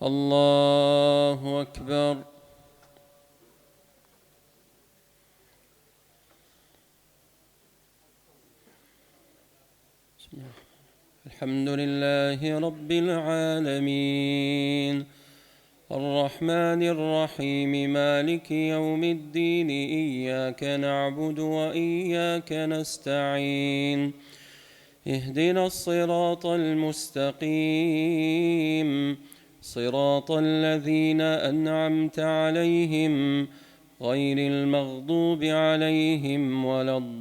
الله أكبر. الحمد لله رب العالمين الرحمن الرحيم مالك يوم الدين إياك نعبد وإياك نستعين اهدنا الصراط المستقيم صراط الذين أنعمت عليهم غير المغضوب عليهم ولا الضالين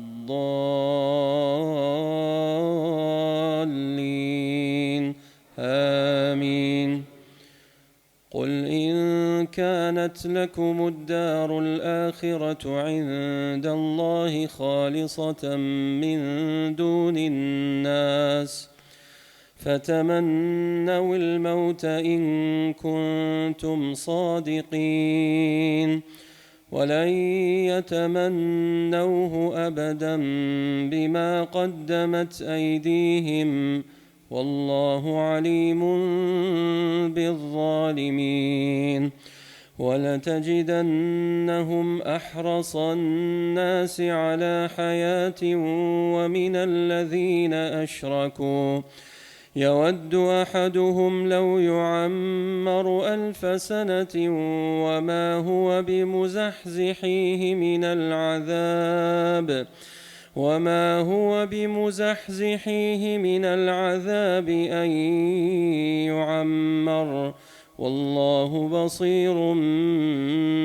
آمين. قل إن كانت لكم الدار الآخرة عند الله خالصة من دون الناس فتمنوا الموت إن كنتم صادقين ولن يتمنوه أبدا بما قدمت أيديهم والله عليم بالظالمين. ولتجدنهم أحرص الناس على حياة ومن الذين أشركوا يود أحدهم لو يعمر 1000 سنة وما هو بمزحزحيه من العذاب أن يعمر والله بصير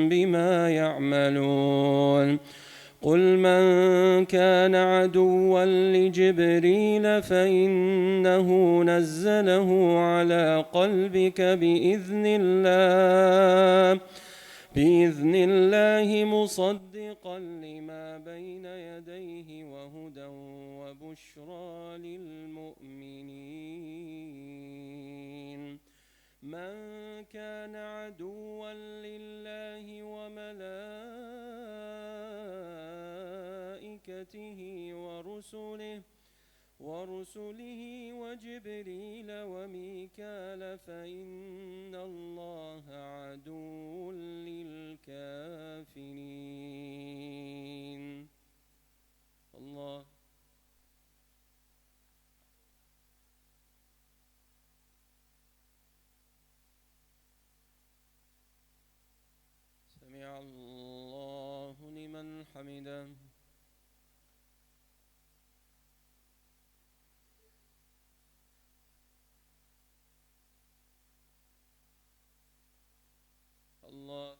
بما يعملون. قل من كان عدوا لجبريل فإنه نزله على قلبك بإذن الله مصدقا لما بين يديه وهدى وبشرى للمؤمنين. من كان عدوا لله وملائكته ورسله وجبريل وميكال فإن الله عدو للكافرين. الله سمع الله لمن حمده. الله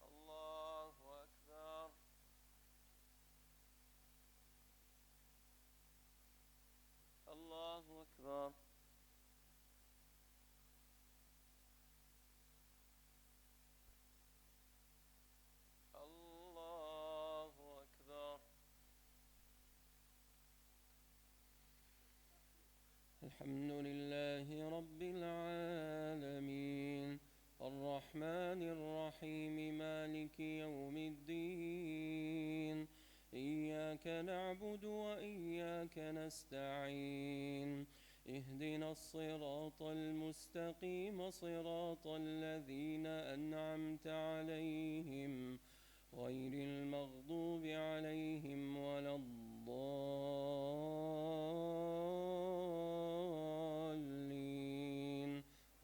الله أكبر. الله أكبر. الله أكبر. الحمد لله رب العالمين الرحمن الرحيم مالك يوم الدين إياك نعبد وإياك نستعين اهدنا الصراط المستقيم صراط الذين أنعمت عليهم غير المغضوب عليهم ولا الضالين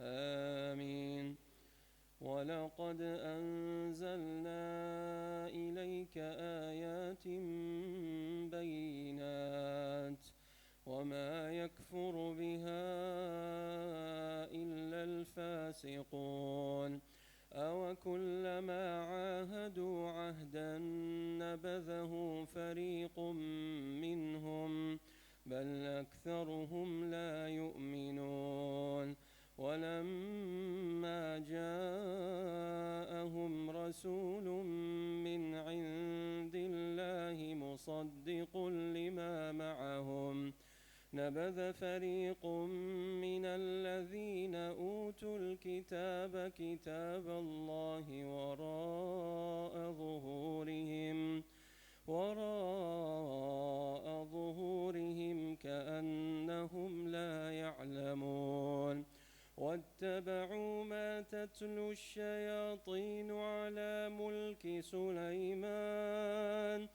آمين. ولقد أنزلنا إليك آيات بينات وما يكفر بها إلا الفاسقون. أوكلما عاهدوا عهدا نبذه فريق منهم بل أكثرهم لا يؤمنون. ولما جاءهم رسول من عند الله مصدق لما معهم نبذ فريق من الذين أوتوا الكتاب كتاب الله وراء ظهورهم تتلو الشياطين على ملك سليمان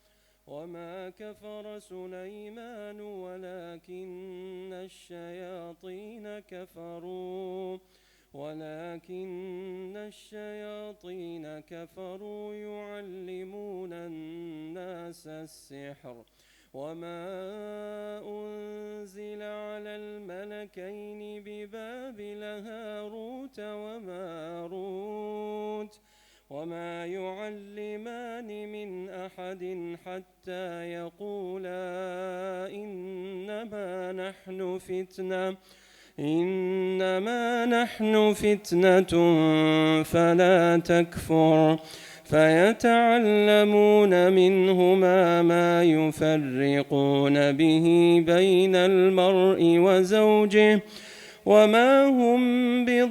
وما كفر سليمان ولكن الشياطين كفروا يعلمون الناس السحر وما أنزل على الملكين ببابل هاروت وماروت وما يعلمان من أحد حتى يقولا إنما نحن فتنة فلا تكفر فيتعلمون منهما ما يفرقون به بين المرء وزوجه وما هم بضارين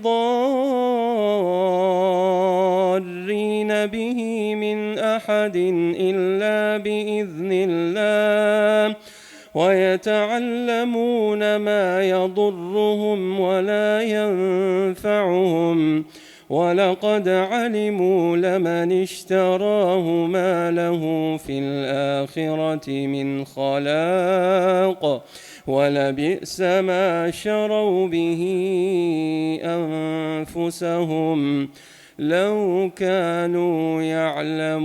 به من أحد إلا بإذن الله ويتعلمون ما يضرهم ولا ينفعهم ولقد علموا لمن اشتراه ما له في الآخرة من خلاق ولبئس ما شروا به أنفسهم لو كانوا يعلمون.